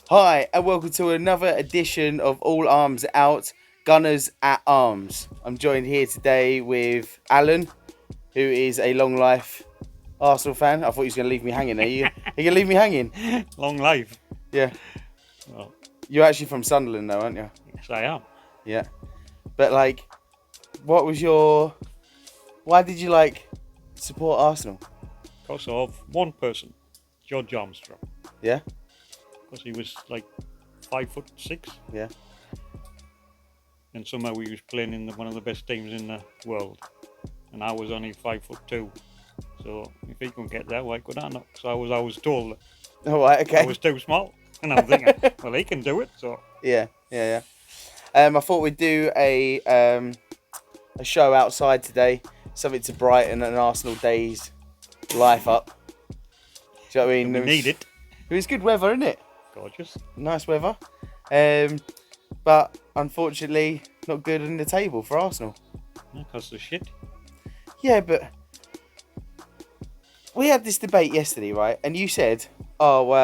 Hi, and welcome to another edition of All Arms Out, Gunners at Arms. I'm joined here today with Alan, who is a long life Arsenal fan. I thought he was going to leave me hanging. Are you going to leave me hanging? Long life. Yeah. Well, You're actually from Sunderland, though, aren't you? yes, I am. Yeah. But, what was why did you, support Arsenal? Because of one person, George Armstrong. Yeah? Because he was like 5'6", Yeah. and somehow he was playing in one of the best teams in the world, and I was only 5'2". So if he couldn't get there, why could I not? So I was told All right, okay. I was too small, and I'm thinking, well, he can do it. So Yeah. I thought we'd do a show outside today, something to brighten an Arsenal day's life up. Do you know what I mean? we need it. It was good weather, isn't it? Gorgeous. Nice weather. But unfortunately, not good in the table for Arsenal. Because the shit. Yeah, but we had this debate yesterday, right? And you said, "Oh,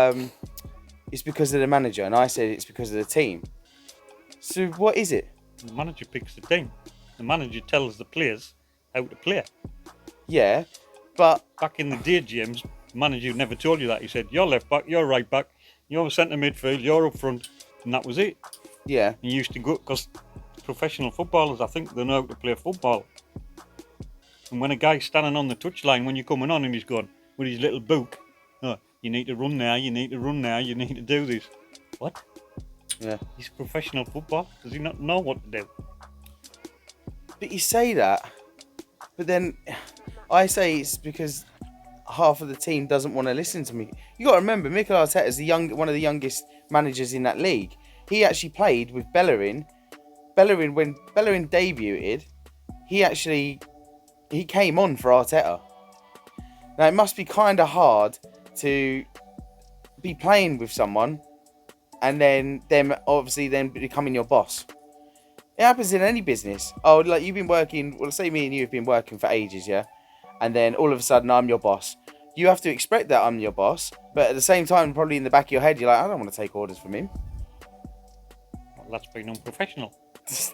it's because of the manager," and I said it's because of the team. So what is it? The manager picks the team. The manager tells the players how to play. Yeah, but Back in the day, James, the manager never told you that. He said, you're left back, you're right back, you're centre midfield, you're up front, and that was it. yeah, You used to go, because professional footballers, I think they know how to play football. And when a guy's standing on the touchline, when you're coming on and he's going with his little book, oh, you need to run now, you need to run now, you need to do this. What? yeah. He's professional football. Does he not know what to do? But you say that, but then I say it's because half of the team doesn't want to listen to me. You got to remember, Mikel Arteta is one of the youngest managers in that league. He actually played with Bellerin. When Bellerin debuted, he came on for Arteta. Now it must be kind of hard to be playing with someone and then them obviously then becoming your boss. It happens in any business. Oh, like you've been working. Well, say me and you have been working for ages, yeah, and then all of a sudden I'm your boss. You have to expect that I'm your boss, but at the same time, probably in the back of your head, you're like, I don't want to take orders from him. Well, that's being unprofessional.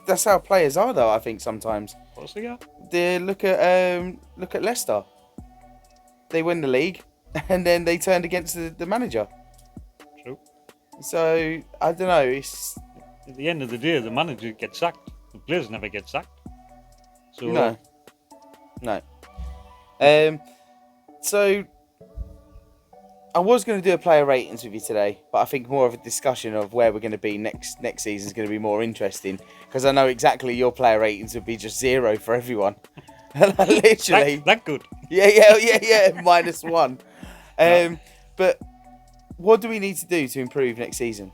That's how players are, though. I think sometimes. Of course they are. Look at Leicester. They win the league, and then they turned against the manager. True. So I don't know. It's At the end of the day, the manager gets sacked. The players never get sacked. So no. So I was going to do a player ratings with you today, but I think more of a discussion of where we're going to be next season is going to be more interesting because I know exactly your player ratings would be just 0 for everyone. Literally. that good. Yeah. -1. But what do we need to do to improve next season?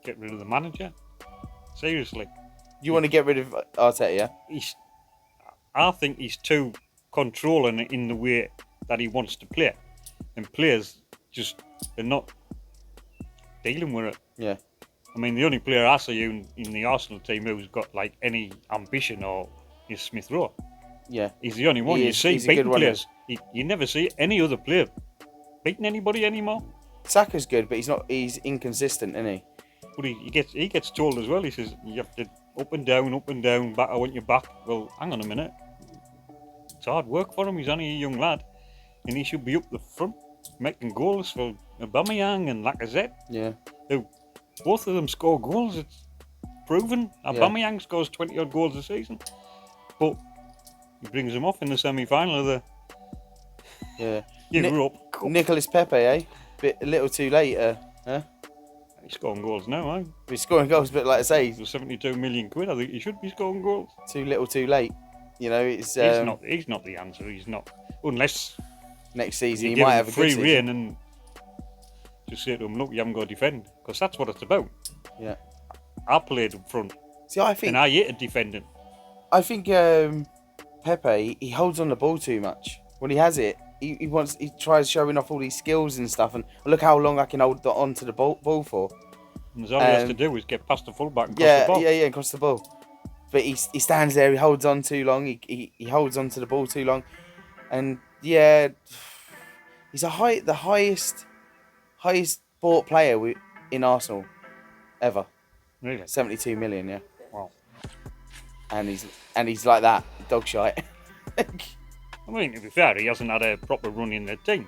Get rid of the manager. Seriously. You want to get rid of Arteta, yeah? I think he's too controlling in the way that he wants to play, and players just are not dealing with it. Yeah. I mean, the only player I see in the Arsenal team who's got like any ambition or is Smith Rowe. Yeah. He's the only one you see beating players. You never see any other player beating anybody anymore. Saka's good, but he's inconsistent, isn't he? But he gets told as well. He says you have to up and down, back. I want you back. Well, hang on a minute. It's hard work for him. He's only a young lad, and he should be up the front making goals for Aubameyang and Lacazette. Yeah. Who both of them score goals. It's proven. Aubameyang scores 20 odd goals a season, but he brings them off in the semi-final of the. Yeah. Europe. Nicolas Pepe, eh? A little too late, huh? He's scoring goals now, eh? He's scoring goals, but like I say, for 72 million quid, I think he should be scoring goals. Too little, too late. You know, it's. He's not the answer. He's not, unless next season you he might have a free good rein and just say to him, look, you haven't got to defend, because that's what it's about. Yeah. I played up front. See, I think. And I hated defending. I think Pepe, he holds on the ball too much. When he has it, he tries showing off all these skills and stuff, and look how long I can hold on to the ball for. And all he has to do is get past the fullback and cross the ball. Yeah, cross the ball. But he stands there, he holds on too long, he holds on to the ball too long, and yeah, he's the highest bought player in Arsenal ever. Really? 72 million, yeah. Wow. And he's like that, dog shite. I mean, to be fair, he hasn't had a proper run in the team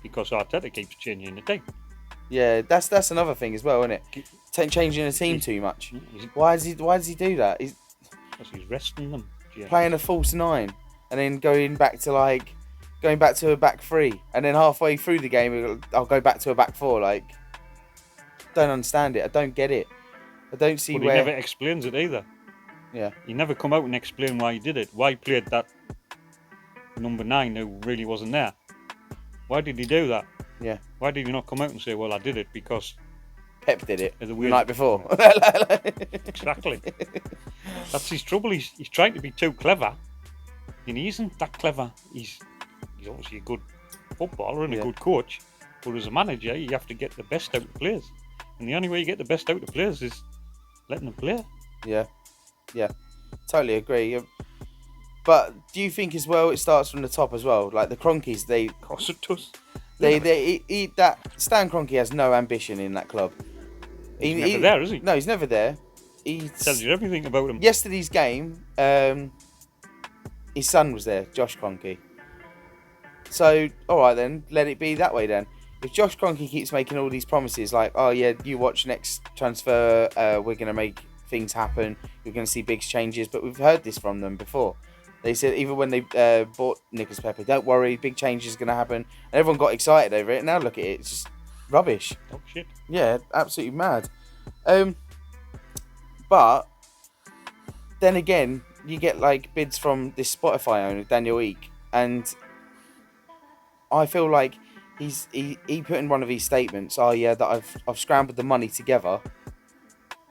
because Arteta keeps changing the team. Yeah, that's another thing as well, isn't it? Changing the team too much. Why does he do that? He's Because he's resting them. Yeah. playing a false 9 and then going back to a back 3, and then halfway through the game I'll go back to a back 4. Like, don't understand it. I don't get it. I don't see But where. he never explains it either. Yeah. He never come out and explain why he did it. Why he played that number 9 who really wasn't there. Why did he do that? Yeah. Why did he not come out and say, well, I did it because Pep did it the the weird- night before. Exactly. That's his trouble. He's trying to be too clever, and he isn't that clever. He's obviously a good footballer and a good coach, but as a manager, you have to get the best out of players, and the only way you get the best out of players is letting them play. Yeah. Totally agree. But do you think as well it starts from the top as well? Like the Cronkies, Of course it does. they eat that. Stan Kroenke has no ambition in that club. He's never there, is he? No, he's never there. He Tells you everything about him. Yesterday's game, his son was there, Josh Cronky. So, all right then, let it be that way then. If Josh Cronky keeps making all these promises like, oh yeah, you watch next transfer, we're going to make things happen, you're going to see big changes, but we've heard this from them before. They said even when they bought Nicholas Pepe, don't worry, big changes are going to happen. And everyone got excited over it. Now look at it, it's just rubbish. Oh shit. Yeah, absolutely mad. But then again, you get like bids from this Spotify owner, Daniel Eek, and I feel like he put in one of his statements, oh yeah, that I've scrambled the money together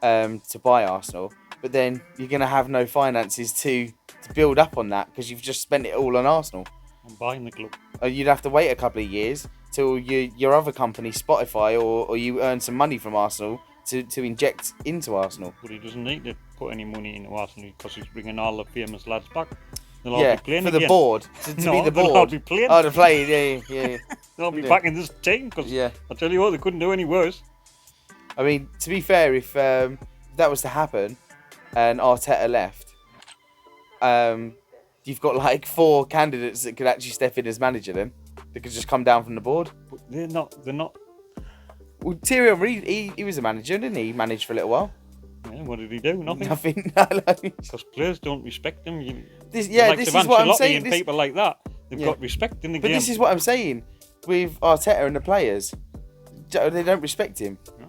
to buy Arsenal, but then you're gonna have no finances to build up on that because you've just spent it all on Arsenal. I'm buying the club. You'd have to wait a couple of years till your other company, Spotify, or you earn some money from Arsenal to inject into Arsenal. But he doesn't need to put any money into Arsenal because he's bringing all the famous lads back. They'll all Yeah, be playing for again. the board. To No, be the they'll board. all be playing. Oh, to play, yeah. They'll be Yeah. back in this team because Yeah. I tell you what, they couldn't do any worse. I mean, to be fair, if that was to happen and Arteta left, you've got like 4 candidates that could actually step in as manager then. They could just come down from the board. But they're not. Well, Thierry Henry, he was a manager, didn't he? He managed for a little while. Yeah, what did he do? Nothing. Nothing. Because players don't respect him. This The likes is of what I'm Ancelotti saying. and people like that, they've Yeah. got respect in the But game. this is what I'm saying with Arteta and the players. They don't respect him. Yeah.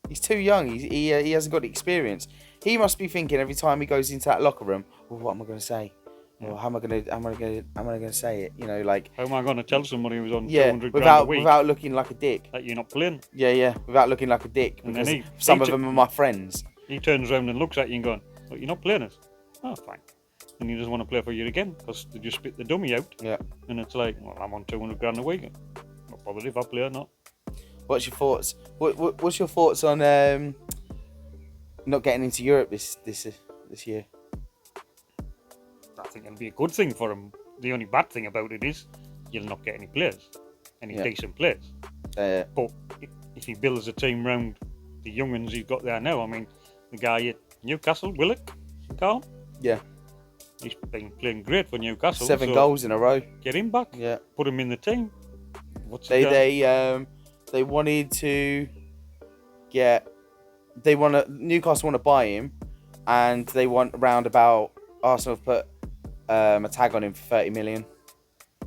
He's too young. He hasn't got the experience. He must be thinking every time he goes into that locker room, well, what am I going to say? Yeah. Or how am I going to say it? You know, like, How am I going to tell somebody who's on yeah, 200 grand a week without looking like a dick. that you're not playing? Yeah, without looking like a dick. And then Because he- some he of them are my friends. He turns around and looks at you and going, "But you're not playing us." Oh, fine. And he doesn't want to play for you again because they just spit the dummy out. Yeah. And it's like, well, I'm on 200 grand a week. Not bothered if I play or not. What's your thoughts? What's your thoughts on not getting into Europe this year? I think it'll be a good thing for him. The only bad thing about it is you'll not get any players, any Yeah. decent players. But if he builds a team round the young uns he's got there now, I mean, the guy at Newcastle, Willock, Carl, Yeah. he's been playing great for Newcastle. 7 so goals in a row. Get him back. Yeah. Put him in the team. What's he got? They wanted to Newcastle want to buy him, and they want around about Arsenal have put a tag on him for 30 million.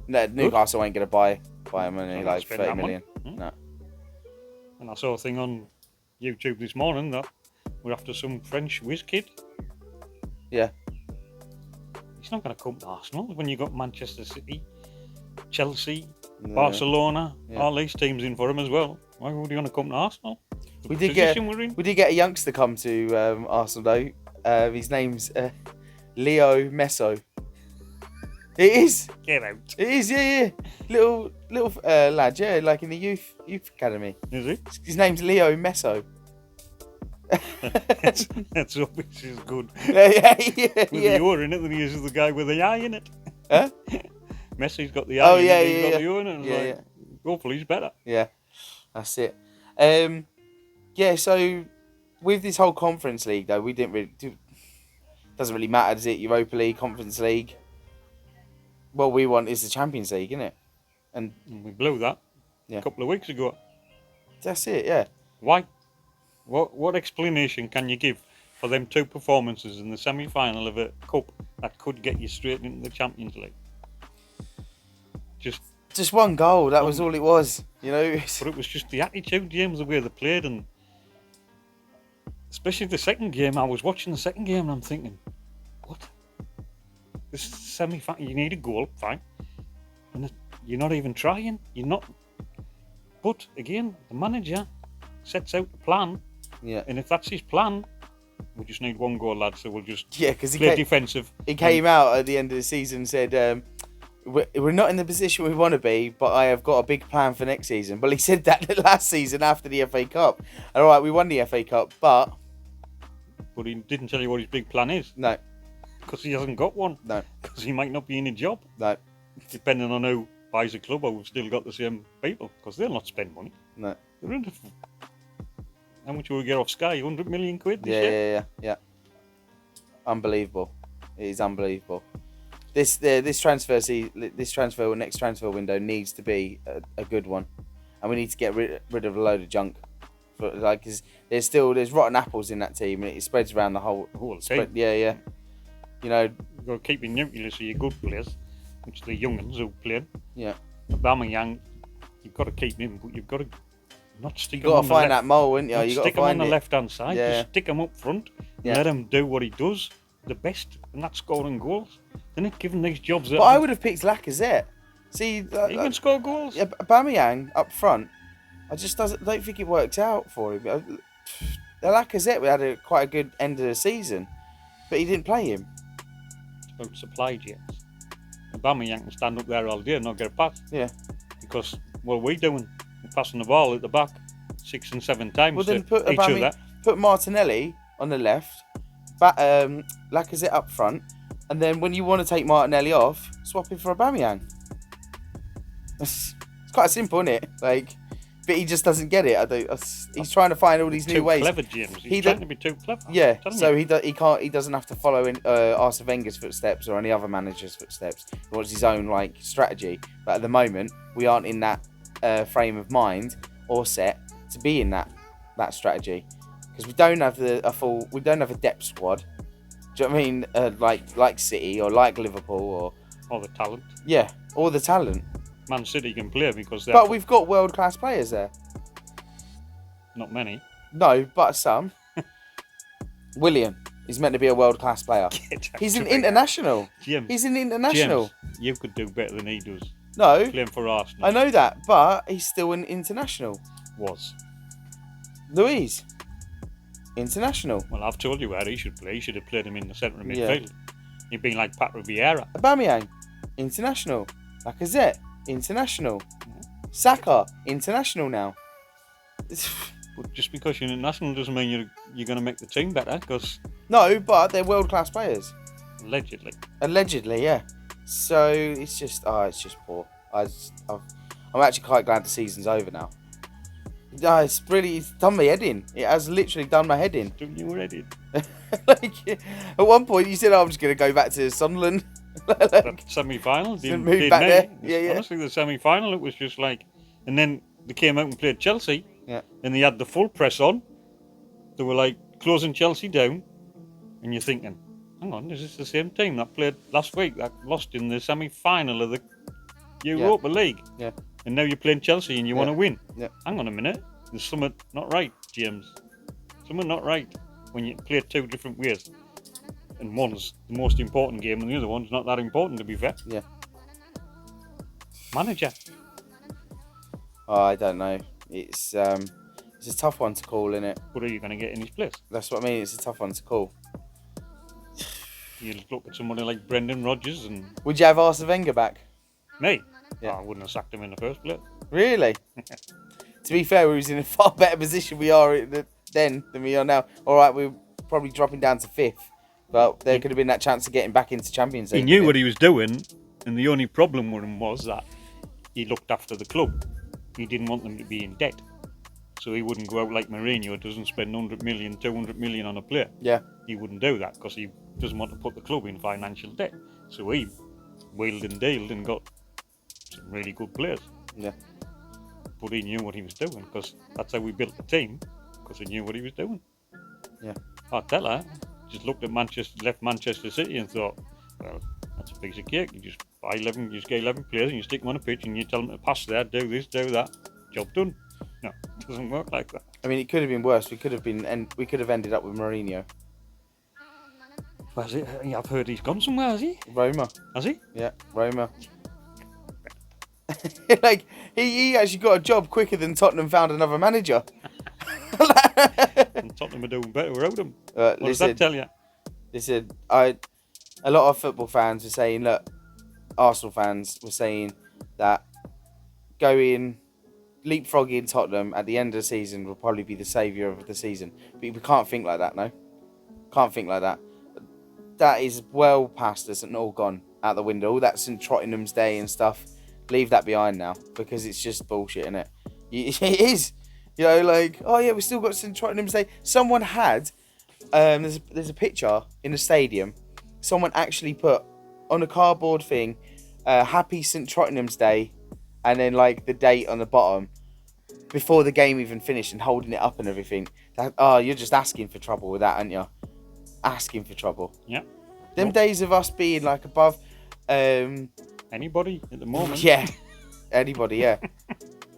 No, Newcastle ain't gonna buy him only They're not like spending 30 that million. money. No. And I saw a thing on YouTube this morning that we're after some French whiz kid. Yeah. He's not going to come to Arsenal when you got Manchester City, Chelsea, No. Barcelona, Yeah. all these teams in for him as well. Why would he want to come to Arsenal? The We did get position we're in? we did get a youngster come to Arsenal though. His name's Leo Messo. It is. Get out. It is. Yeah. Little lad. Yeah, like in the youth academy. Is he? His name's Leo Messo. That's obvious is good. yeah. With the O in it, then he uses the guy with the eye in it. Huh? Messi's got the eye Oh, in yeah, it, he's yeah, got the O in it. And yeah, hopefully he's better. Yeah. That's it. Yeah. So with this whole Conference League, though, we didn't really. Doesn't really matter, does it? Europa League, Conference League. What we want is the Champions League, isn't it? And we blew that Yeah. a couple of weeks ago. that's it. Yeah. Why? What explanation can you give for them two performances in the semi-final of a cup that could get you straight into the Champions League? Just one goal. That was all it was. You know. But it was just the attitude, James, the way they played, and especially the second game. I was watching the second game and I'm thinking, what? This is semi-final. You need a goal, fine, and you're not even trying. You're not. But again, the manager sets out the plan. Yeah. And if that's his plan, we just need one goal, lads. So we'll just Because play defensive. He came out at the end of the season and said, we're not in the position we want to be, but I have got a big plan for next season. Well, he said that last season after the FA Cup. All right, we won the FA Cup, but he didn't tell you what his big plan is. No. Because he hasn't got one. No. Because he might not be in a job. No. Depending on who buys a club, or we've still got the same people, because they'll not spend money. No. They're in how much will we get off Sky? 100 million quid this year? Yeah. Unbelievable. It is unbelievable. This transfer or next transfer window needs to be a good one, and we need to get rid of a load of junk. Cause there's rotten apples in that team, and it spreads around the whole team. Yeah. You know, you've got to keep your nucleus of your good players, which are the young'uns who play. Yeah. Aubameyang, you've got to keep him, but you've got to not stick him on the left. You've got to find that mole, haven't you? Stick him on the left-hand side. Yeah. Just stick him up front. Yeah. Let him do what he does the best, and that's scoring goals. They're not giving these jobs. But I would have picked Lacazette. See, he can score goals. Aubameyang up front, I just don't think it worked out for him. The Lacazette had quite a good end of the season, but he didn't play him. It's about supply, James. Aubameyang can stand up there all day and not get a pass. Yeah. Because what are we doing? We're passing the ball at the back 6 and 7 times. Well, then to put Martinelli on the left, Lacazette up front, and then when you want to take Martinelli off, swap him for Aubameyang. It's quite simple, isn't it? But he just doesn't get it. He's trying to find all these new ways. Clever, James. He's trying to be too clever. Yeah. So he doesn't have to follow in Arsene Wenger's footsteps or any other manager's footsteps. He wants his own strategy. But at the moment, we aren't in that frame of mind or set to be in that strategy, because we don't have a depth squad. Do you know what I mean? Like City or like Liverpool or the talent. Yeah, or the talent. Man City can play because but we've got world-class players there. Not many. No, but some. William is meant to be a world-class player. He's an international. James, he's an international. James, you could do better than he does. No. Playing for Arsenal. I know that, but he's still an international. Was. Louise. International. Well, I've told you where he should play. He should have played him in the centre of midfield. He'd been like Pat Vieira. Aubameyang. International. Lacazette. International. Saka, international now. But just because you're international doesn't mean you're going to make the team better. Because no, but they're world-class players. Allegedly, yeah. So it's just poor. I'm actually quite glad the season's over now. It's done my head in. It has literally done my head in. Done your head in. At one point you said, I'm just going to go back to Sunderland. That semi-final didn't move back there. Yeah. Honestly, the semi-final, it was just like, and then they came out and played Chelsea. Yeah. And they had the full press on. They were like closing Chelsea down, and you're thinking, hang on, is this the same team that played last week that lost in the semi-final of the Europa League? Yeah. And now you're playing Chelsea and you want to win. Yeah. Hang on a minute, there's something not right, James. Something not right when you play two different ways. And one's the most important game, and the other one's not that important, to be fair. Yeah. Manager. Oh, I don't know. It's a tough one to call, isn't it? What are you going to get in his place? That's what I mean. It's a tough one to call. You look at somebody like Brendan Rodgers and. Would you have Arsene Wenger back? Me? Yeah. Oh, I wouldn't have sacked him in the first place. Really? To be fair, we was in a far better position then than we are now. All right, we're probably dropping down to 5th. But there could have been that chance of getting back into Champions League. He knew what he was doing, and the only problem with him was that he looked after the club. He didn't want them to be in debt. So he wouldn't go out like Mourinho, doesn't spend 100 million, 200 million on a player. Yeah. He wouldn't do that because he doesn't want to put the club in financial debt. So he wheeled and dealed and got some really good players. Yeah. But he knew what he was doing because that's how we built the team, because he knew what he was doing. Yeah. I tell her, just looked at left Manchester City and thought, well, that's a piece of cake. You just buy 11, you just get 11 players and you stick them on a pitch and you tell them to pass there, do this, do that. Job done. No, it doesn't work like that. I mean, it could have been worse. We could have ended up with Mourinho. Was it? I've heard he's gone somewhere, has he? Roma. Has he? Yeah, Roma. Like he actually got a job quicker than Tottenham found another manager. And Tottenham are doing better without him. What does that tell you? Listen, a lot of football fans were saying, look, Arsenal fans were saying that leapfrogging Tottenham at the end of the season will probably be the saviour of the season. But we can't think like that, no. Can't think like that. That is well past us and all gone out the window. All that St. Trottingham's Day and stuff, leave that behind now because it's just bullshit, isn't it? It is. You know, like, oh yeah, we still got St. Trottingham's Day. Someone had, there's a picture in the stadium. Someone actually put on a cardboard thing, Happy St. Trottingham's Day, and then like the date on the bottom before the game even finished and holding it up and everything. You're just asking for trouble with that, aren't you? Asking for trouble. Yeah. Them days of us being like above anybody at the moment. Yeah. Anybody, yeah.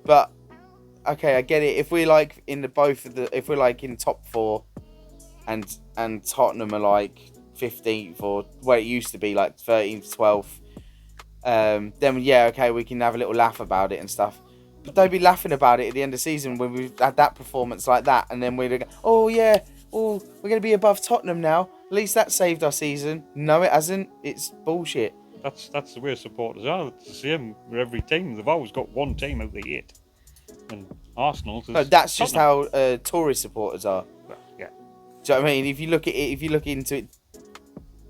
But okay, I get it. If we're like if we're like in top 4 and Tottenham are like 15th or where it used to be like 13th, 12th, then yeah, okay, we can have a little laugh about it and stuff. But don't be laughing about it at the end of the season when we've had that performance like that, and then we're like, oh yeah, we're going to be above Tottenham now. At least that saved our season. No, it hasn't. It's bullshit. That's the way supporters are. It's the same with every team. They've always got one team out of the 8. And Arsenal. No, that's just how tourist supporters are. Well, yeah. Do you know what I mean? If you look into it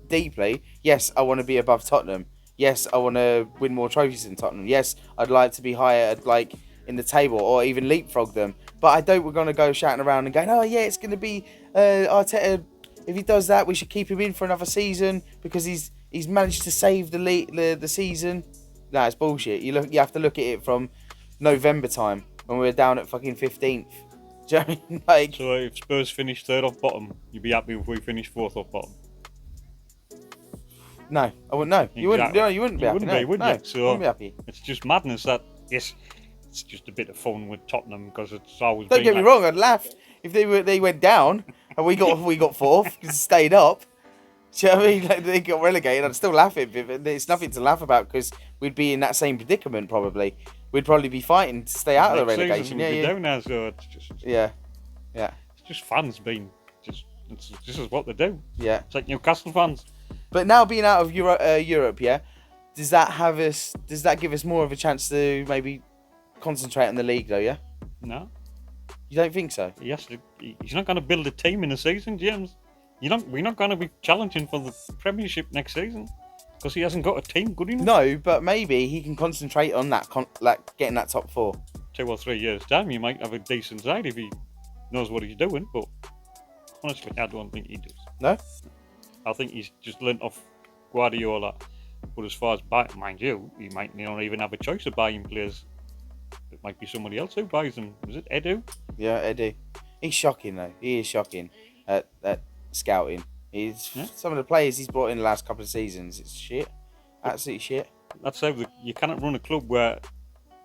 deeply, yes, I want to be above Tottenham. Yes, I want to win more trophies than Tottenham. Yes, I'd like to be higher, like in the table, or even leapfrog them. But I don't. We're gonna go shouting around and going, oh yeah, it's gonna be Arteta. If he does that, we should keep him in for another season because he's managed to save the season. No, it's bullshit. You have to look at it from November time when we were down at fucking 15th. Do you know what I mean? Like, so if Spurs finish 3rd off bottom, you'd be happy if we finish 4th off bottom? No, I wouldn't. No, exactly. you wouldn't. No, you wouldn't be happy. Wouldn't be, would you? So I wouldn't be happy. It's just madness that yes, it's just a bit of fun with Tottenham because it's always. Don't get me wrong. I'd laugh if they went down and we got 4th because stayed up. Do you know what I mean? Like, they got relegated. I'd still laugh at it. But there's nothing to laugh about because we'd be in that same predicament probably. We'd probably be fighting to stay out of the relegation. Yeah, down there, so it's just yeah. It's just fans being just. This is what they do. Yeah. It's like Newcastle fans. But now being out of Europe, yeah, does that give us more of a chance to maybe concentrate on the league though? Yeah. No. You don't think so? He's not going to build a team in a season, James. We're not going to be challenging for the Premiership next season because he hasn't got a team good enough. No, but maybe he can concentrate on that, like getting that top 4. 2 or 3 years time, he might have a decent side if he knows what he's doing. But honestly, I don't think he does. No. I think he's just learnt off Guardiola. But as far as mind you, he might not even have a choice of buying players. It might be somebody else who buys them. Was it Edu? Yeah, Edu. He's shocking though. He is shocking at scouting. Some of the players he's brought in the last couple of seasons. It's shit. Absolutely shit. That's how you cannot run a club where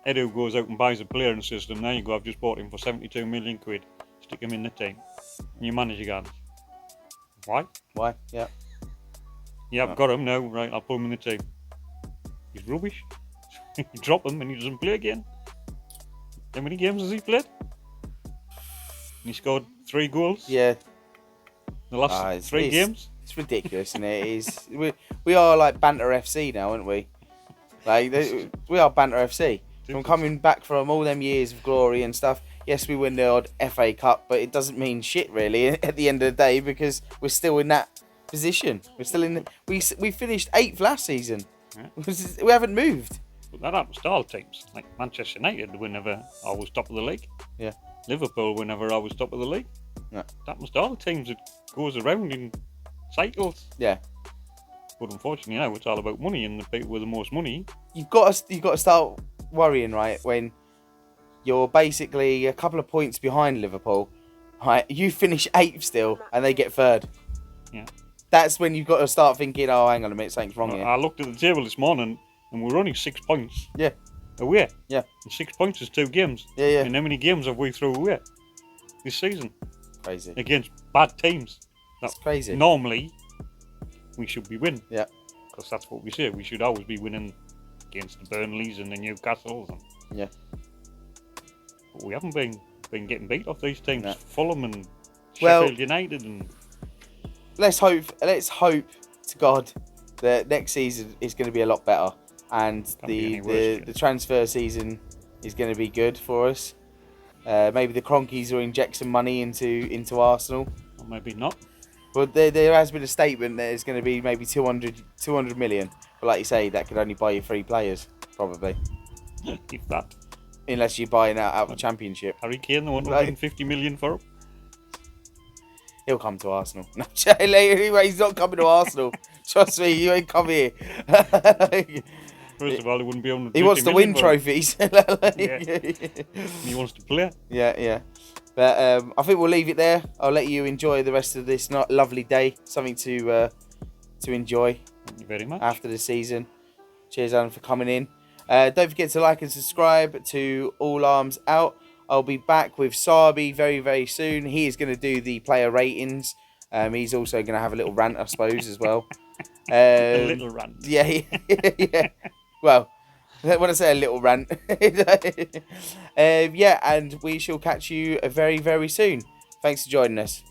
Edu goes out and buys a player and says to them, there you go, I've just bought him for 72 million quid. Stick him in the team. And you manage again. Why? Yeah. Yeah, I've got him now. Right, I'll put him in the team. He's rubbish. You drop him and he doesn't play again. How many games has he played? And he scored 3 goals. Yeah. The last 3 games. It's ridiculous, isn't it? We are like Banter FC now, aren't we? Like we are Banter FC. From coming back from all them years of glory and stuff. Yes, we win the odd FA Cup, but it doesn't mean shit really at the end of the day because we're still in that position. We're still in. We finished 8th last season. Yeah. We haven't moved. But that happens to all teams. Like Manchester United, we're never always top of the league. Yeah. Liverpool whenever I was top of the league. Yeah. That must all the teams. It goes around in cycles. Yeah. But unfortunately now it's all about money, and the people with the most money. You've got to start worrying, right, when you're basically a couple of points behind Liverpool. Right, you finish 8th still, and they get 3rd. Yeah. That's when you've got to start thinking, oh, hang on a minute, something's wrong here. I looked at the table this morning, and we're only 6 points. Yeah. Away. Yeah. And 6 points is 2 games. Yeah. And how many games have we thrown away this season? Crazy. Against bad teams. That's crazy. Normally, we should be winning. Yeah. Because that's what we say. We should always be winning against the Burnleys and the Newcastles. Yeah. But we haven't been getting beat off these teams. No. Fulham and Well, Sheffield United. And let's hope to God that next season is going to be a lot better, and the transfer season is going to be good for us. Maybe the Cronkies will inject some money into Arsenal. Or maybe not. But there has been a statement that it's going to be maybe 200 million. But like you say, that could only buy you 3 players, probably. If that. Unless you're buying out of the Championship. Harry Kane, the 150 million for him. He'll come to Arsenal. No, anyway, he's not coming to Arsenal. Trust me, you ain't come here. First of all, he wouldn't be on. He wants to win trophies. Yeah. He wants to play. Yeah. But I think we'll leave it there. I'll let you enjoy the rest of this lovely day. Something to enjoy. Thank you very much. After the season. Cheers, Alan, for coming in. Don't forget to like and subscribe to All Arms Out. I'll be back with Sabi very, very soon. He is going to do the player ratings. He's also going to have a little rant, I suppose, as well. A little rant. Yeah. Well, when I say a little rant. Yeah, and we shall catch you very, very soon. Thanks for joining us.